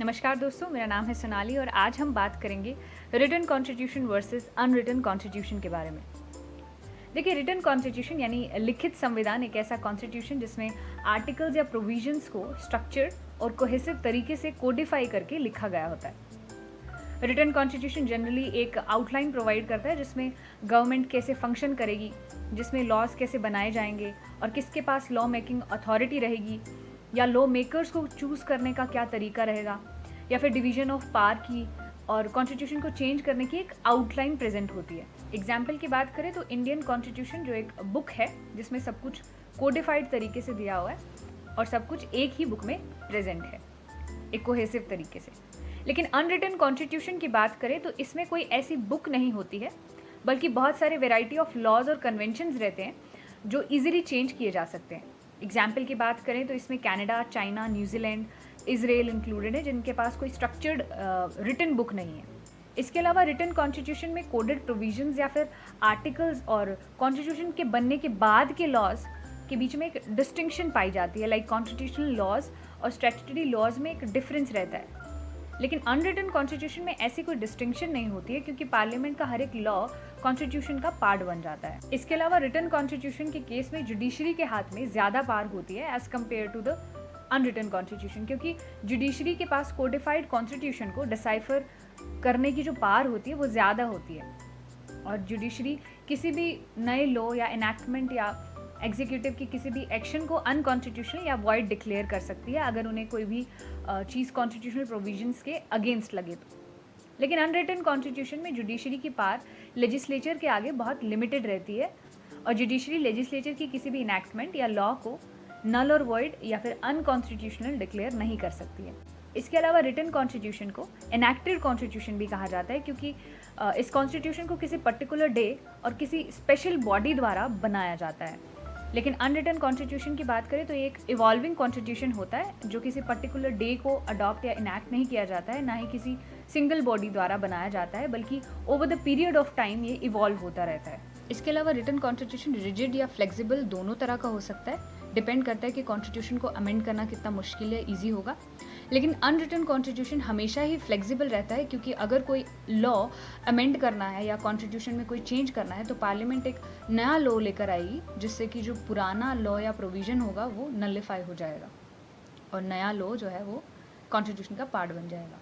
नमस्कार दोस्तों, मेरा नाम है सोनाली और आज हम बात करेंगे written constitution versus unwritten constitution के बारे में। देखिए, रिटन कॉन्स्टिट्यूशन यानी लिखित संविधान एक ऐसा कॉन्स्टिट्यूशन जिसमें आर्टिकल्स या प्रोविजंस को स्ट्रक्चर्ड और कोहेसिव तरीके से कोडिफाई करके लिखा गया होता है। रिटन कॉन्स्टिट्यूशन जनरली एक आउटलाइन प्रोवाइड करता है जिसमें गवर्नमेंट कैसे फंक्शन करेगी, जिसमें लॉज कैसे बनाए जाएंगे और किसके पास लॉ मेकिंग अथॉरिटी रहेगी, या लॉ मेकर्स को चूज़ करने का क्या तरीका रहेगा, या फिर डिवीजन ऑफ पावर की और कॉन्स्टिट्यूशन को चेंज करने की एक आउटलाइन प्रेजेंट होती है। एग्जाम्पल की बात करें तो इंडियन कॉन्स्टिट्यूशन जो एक बुक है जिसमें सब कुछ कोडिफाइड तरीके से दिया हुआ है और सब कुछ एक ही बुक में प्रेजेंट है एक कोहेसिव तरीके से। लेकिन अनरिटन कॉन्स्टिट्यूशन की बात करें तो इसमें कोई ऐसी बुक नहीं होती है, बल्कि बहुत सारे वेराइटी ऑफ लॉज और कन्वेंशंस रहते हैं जो इजीली चेंज किए जा सकते हैं। एग्जाम्पल की बात करें तो इसमें Canada, China, New Zealand, Israel included है, जिनके पास कोई स्ट्रक्चर्ड रिटन बुक नहीं है। इसके अलावा रिटन कॉन्स्टिट्यूशन में कोडेड प्रोविजंस या फिर आर्टिकल्स और कॉन्स्टिट्यूशन के बनने के बाद के लॉज के बीच में एक डिस्टिंक्शन पाई जाती है। लाइक कॉन्स्टिट्यूशनल लॉज और स्टैट्यूटरी लॉज में एक डिफरेंस रहता है। लेकिन अनरिटन कॉन्स्टिट्यूशन में ऐसी कोई डिस्टिंक्शन नहीं होती है, क्योंकि पार्लियामेंट का हर एक लॉ कॉन्स्टिट्यूशन का पार्ट बन जाता है। इसके अलावा रिटन कॉन्स्टिट्यूशन के केस में जुडिशरी के हाथ में ज़्यादा पावर होती है as compare to the unwritten constitution, क्योंकि जुडिशरी के पास कोडिफाइड कॉन्स्टिट्यूशन को डिसाइफर करने की जो पावर होती है वो ज़्यादा होती है। और जुडिशरी किसी भी नए लॉ या इनैक्टमेंट या एग्जीक्यूटिव की किसी भी एक्शन को अनकॉन्स्टिट्यूशनल या वॉइड डिक्लेयर कर सकती है अगर उन्हें कोई भी चीज़ कॉन्स्टिट्यूशनल प्रोविजंस के अगेंस्ट लगे तो। लेकिन अनरिटन कॉन्स्टिट्यूशन में जुडिशरी की पावर लेजिस्लेचर के आगे बहुत लिमिटेड रहती है और जुडिशरी लेजिस्लेचर की किसी भी इनैक्टमेंट या लॉ को नल और वॉइड या फिर अनकॉन्स्टिट्यूशनल डिक्लेयर नहीं कर सकती है। इसके अलावा रिटन कॉन्स्टिट्यूशन को एनैक्टेड कॉन्स्टिट्यूशन भी कहा जाता है, क्योंकि इस कॉन्स्टिट्यूशन को किसी पर्टिकुलर डे और किसी स्पेशल बॉडी द्वारा बनाया जाता है। लेकिन अनरिटन कॉन्स्टिट्यूशन की बात करें तो ये एक इवॉल्विंग कॉन्स्टिट्यूशन होता है जो किसी पर्टिकुलर डे को अडॉप्ट या इनैक्ट नहीं किया जाता है, ना ही किसी सिंगल बॉडी द्वारा बनाया जाता है, बल्कि over the period of time ये इवॉल्व होता रहता है। इसके अलावा रिटन कॉन्स्टिट्यूशन रिजिड या फ्लेक्सिबल दोनों तरह का हो सकता है, डिपेंड करता है कि कॉन्स्टिट्यूशन को अमेंड करना कितना मुश्किल या ईजी होगा। लेकिन अनरिटन कॉन्स्टिट्यूशन हमेशा ही फ्लेक्सिबल रहता है, क्योंकि अगर कोई लॉ अमेंड करना है या कॉन्स्टिट्यूशन में कोई चेंज करना है तो पार्लियामेंट एक नया लॉ लेकर आएगी, जिससे कि जो पुराना लॉ या प्रोविज़न होगा वो नलिफाई हो जाएगा और नया लॉ जो है वो कॉन्स्टिट्यूशन का पार्ट बन जाएगा।